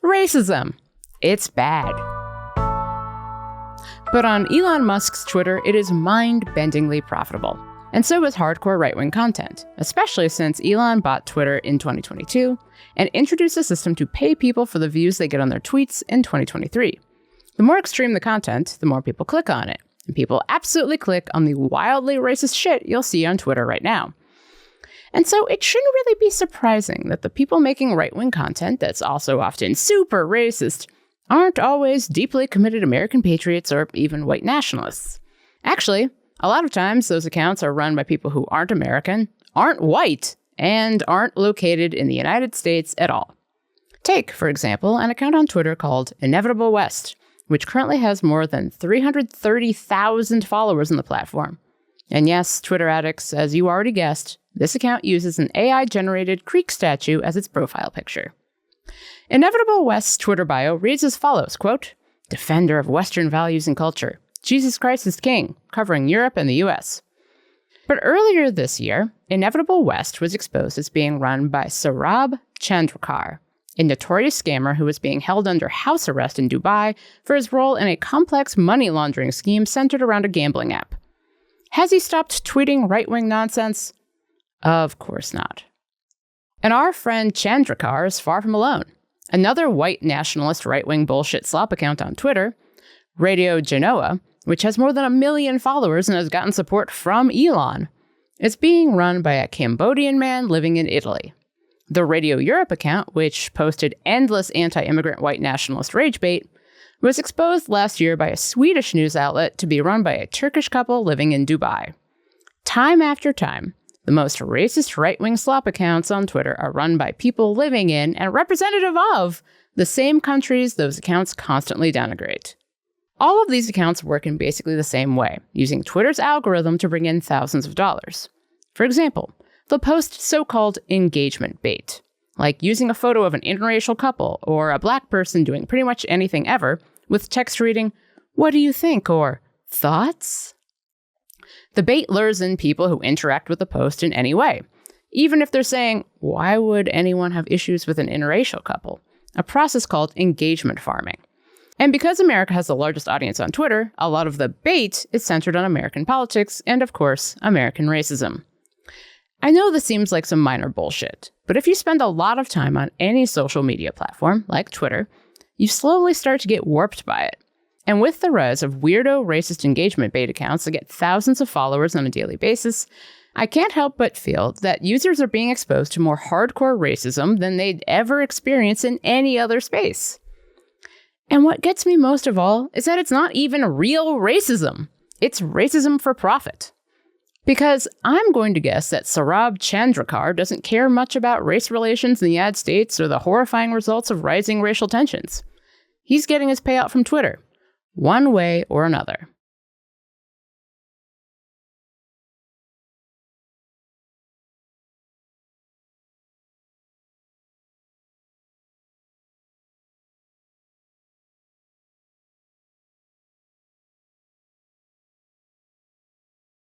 Racism. It's bad. But on Elon Musk's Twitter, it is mind-bendingly profitable. And so is hardcore right-wing content, especially since Elon bought Twitter in 2022 and introduced a system to pay people for the views they get on their tweets in 2023. The more extreme the content, the more people click on it. And people absolutely click on the wildly racist shit you'll see on Twitter right now. And so it shouldn't really be surprising that the people making right-wing content that's also often super racist aren't always deeply committed American patriots or even white nationalists. Actually, a lot of times those accounts are run by people who aren't American, aren't white, and aren't located in the United States at all. Take, for example, an account on Twitter called Inevitable West, which currently has more than 330,000 followers on the platform. And yes, Twitter addicts, as you already guessed, this account uses an AI-generated Creek statue as its profile picture. Inevitable West's Twitter bio reads as follows, quote, "Defender of Western values and culture. Jesus Christ is King, covering Europe and the US." But earlier this year, Inevitable West was exposed as being run by Saurabh Chandrakar, a notorious scammer who was being held under house arrest in Dubai for his role in a complex money laundering scheme centered around a gambling app. Has he stopped tweeting right-wing nonsense? Of course not. And our friend Chandrakar is far from alone. Another white nationalist right-wing bullshit slop account on Twitter, Radio Genoa, which has more than 1 million followers and has gotten support from Elon, is being run by a Cambodian man living in Italy. The Radio Europe account, which posted endless anti-immigrant white nationalist rage bait, was exposed last year by a Swedish news outlet to be run by a Turkish couple living in Dubai. Time after time, the most racist right-wing slop accounts on Twitter are run by people living in and representative of the same countries those accounts constantly denigrate. All of these accounts work in basically the same way, using Twitter's algorithm to bring in thousands of dollars. For example, they'll post so-called engagement bait, like using a photo of an interracial couple or a black person doing pretty much anything ever, with text reading, "What do you think?" or "Thoughts?" The bait lures in people who interact with the post in any way, even if they're saying, "Why would anyone have issues with an interracial couple?" A process called engagement farming. And because America has the largest audience on Twitter, a lot of the bait is centered on American politics and, of course, American racism. I know this seems like some minor bullshit, but if you spend a lot of time on any social media platform, like Twitter, you slowly start to get warped by it. And with the rise of weirdo racist engagement bait accounts that get thousands of followers on a daily basis, I can't help but feel that users are being exposed to more hardcore racism than they'd ever experience in any other space. And what gets me most of all is that it's not even real racism. It's racism for profit. Because I'm going to guess that Saurabh Chandrakar doesn't care much about race relations in the United States or the horrifying results of rising racial tensions. He's getting his payout from Twitter, one way or another.